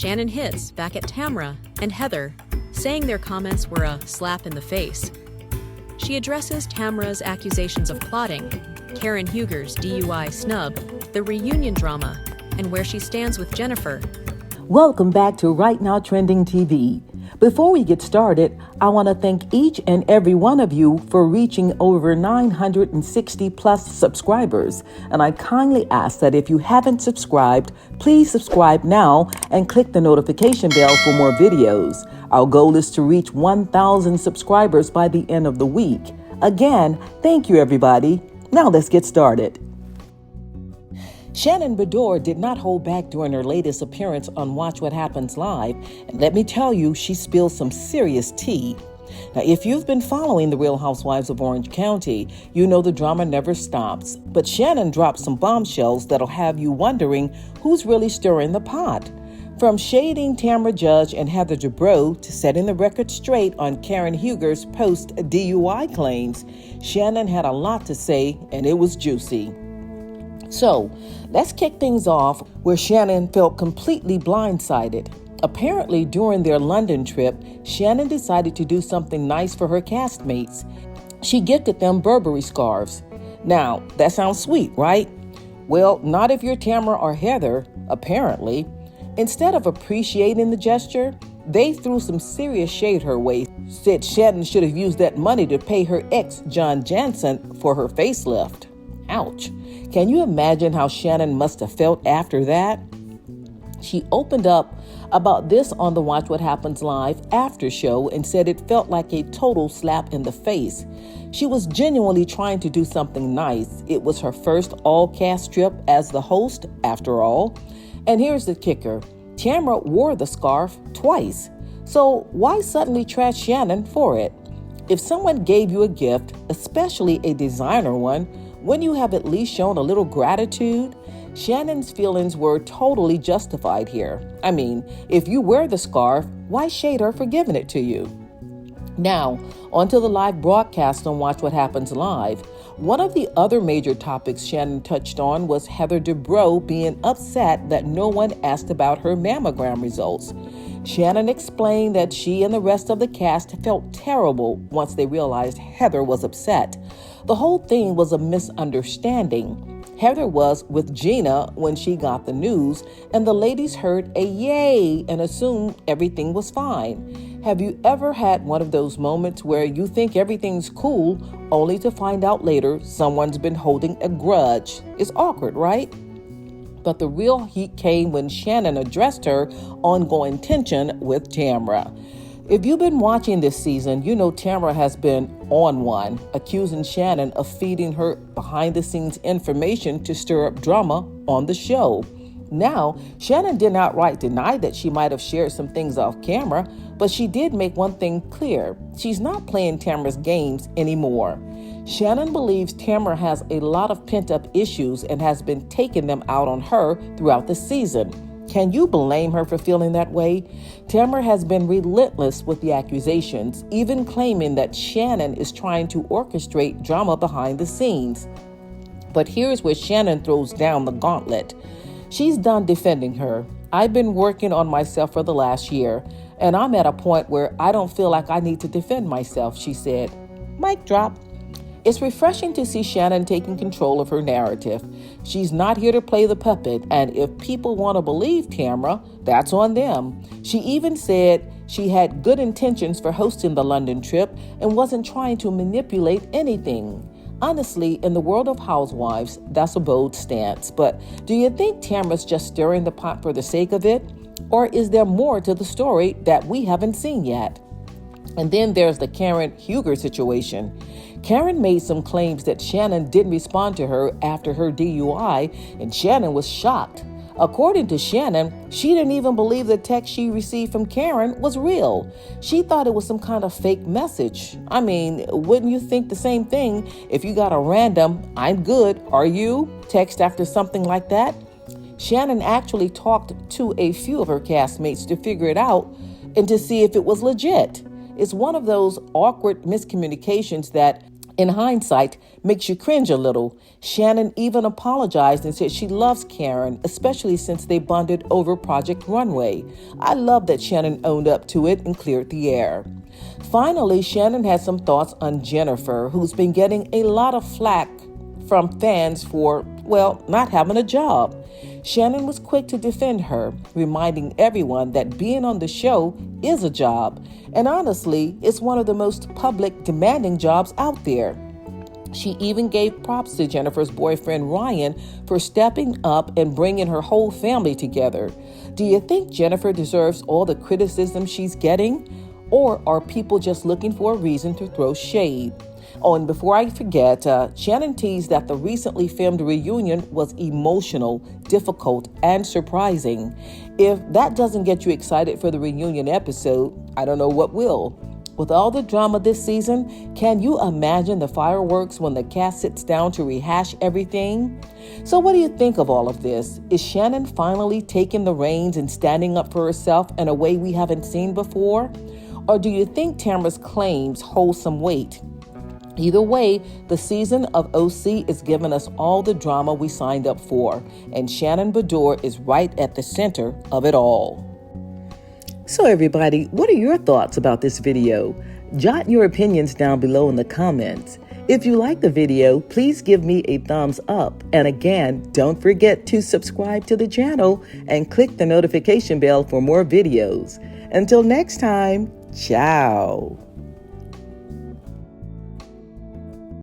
Shannon hits back at Tamra and Heather, saying their comments were a slap in the face. She addresses Tamra's accusations of plotting, Karen Huger's DUI snub, the reunion drama, and where she stands with Jennifer. Welcome back to Right Now Trending TV. Before we get started, I want to thank each and every one of you for reaching over 960 plus subscribers. And I kindly ask that if you haven't subscribed, please subscribe now and click the notification bell for more videos. Our goal is to reach 1,000 subscribers by the end of the week. Again, thank you everybody. Now let's get started. Shannon Bedore did not hold back during her latest appearance on Watch What Happens Live, and let me tell you, she spilled some serious tea. Now, if you've been following the Real Housewives of Orange County, you know the drama never stops. But Shannon dropped some bombshells that'll have you wondering who's really stirring the pot. From shading Tamra Judge and Heather Dubrow to setting the record straight on Karen Huger's post-DUI claims, Shannon had a lot to say, and it was juicy. So, let's kick things off where Shannon felt completely blindsided. Apparently, during their London trip, Shannon decided to do something nice for her castmates. She gifted them Burberry scarves. Now, that sounds sweet, right? Well, not if you're Tamra or Heather, apparently. Instead of appreciating the gesture, they threw some serious shade her way, said Shannon should have used that money to pay her ex, John Jansen, for her facelift. Ouch. Can you imagine how Shannon must have felt after that? She opened up about this on the Watch What Happens Live after show and said it felt like a total slap in the face. She was genuinely trying to do something nice. It was her first all-cast trip as the host, after all. And here's the kicker. Tamra wore the scarf twice. So why suddenly trash Shannon for it? If someone gave you a gift, especially a designer one, wouldn't you have at least shown a little gratitude? Shannon's feelings were totally justified here. I mean, if you wear the scarf, why shade her for giving it to you? Now, onto the live broadcast on Watch What Happens Live. One of the other major topics Shannon touched on was Heather Dubrow being upset that no one asked about her mammogram results. Shannon explained that she and the rest of the cast felt terrible once they realized Heather was upset. The whole thing was a misunderstanding. Heather was with Gina when she got the news, and the ladies heard a yay and assumed everything was fine. Have you ever had one of those moments where you think everything's cool, only to find out later someone's been holding a grudge? It's awkward, right? But the real heat came when Shannon addressed her ongoing tension with Tamra. If you've been watching this season, you know Tamra has been on one, accusing Shannon of feeding her behind-the-scenes information to stir up drama on the show. Now, Shannon didn't outright deny that she might have shared some things off camera, but she did make one thing clear. She's not playing Tamra's games anymore. Shannon believes Tamra has a lot of pent-up issues and has been taking them out on her throughout the season. Can you blame her for feeling that way? Tamra has been relentless with the accusations, even claiming that Shannon is trying to orchestrate drama behind the scenes. But here's where Shannon throws down the gauntlet. She's done defending her. I've been working on myself for the last year, and I'm at a point where I don't feel like I need to defend myself, she said. Mic drop. It's refreshing to see Shannon taking control of her narrative. She's not here to play the puppet, and if people want to believe Tamra, that's on them. She even said she had good intentions for hosting the London trip and wasn't trying to manipulate anything. Honestly, in the world of housewives, that's a bold stance. But do you think Tamra's just stirring the pot for the sake of it? Or is there more to the story that we haven't seen yet? And then there's the Karen Huger situation. Karen made some claims that Shannon didn't respond to her after her DUI, and Shannon was shocked. According to Shannon, she didn't even believe the text she received from Karen was real. She thought it was some kind of fake message. I mean, wouldn't you think the same thing if you got a random, "I'm good, are you?" text after something like that? Shannon actually talked to a few of her castmates to figure it out and to see if it was legit. It's one of those awkward miscommunications that In hindsight, makes you cringe a little. Shannon even apologized and said she loves Karen, especially since they bonded over Project Runway. I love that Shannon owned up to it and cleared the air. Finally, Shannon had some thoughts on Jennifer, who's been getting a lot of flack from fans for, well, not having a job. Shannon was quick to defend her, reminding everyone that being on the show is a job, and honestly, it's one of the most public, demanding jobs out there. She even gave props to Jennifer's boyfriend Ryan for stepping up and bringing her whole family together. Do you think Jennifer deserves all the criticism she's getting? Or are people just looking for a reason to throw shade? Oh, and before I forget, Shannon teased that the recently filmed reunion was emotional, difficult, and surprising. If that doesn't get you excited for the reunion episode, I don't know what will. With all the drama this season, can you imagine the fireworks when the cast sits down to rehash everything? So what do you think of all of this? Is Shannon finally taking the reins and standing up for herself in a way we haven't seen before? Or do you think Tamra's claims hold some weight? Either way, the season of OC is giving us all the drama we signed up for, and Shannon Beador is right at the center of it all. So everybody, what are your thoughts about this video? Jot your opinions down below in the comments. If you like the video, please give me a thumbs up. And again, don't forget to subscribe to the channel and click the notification bell for more videos. Until next time, ciao.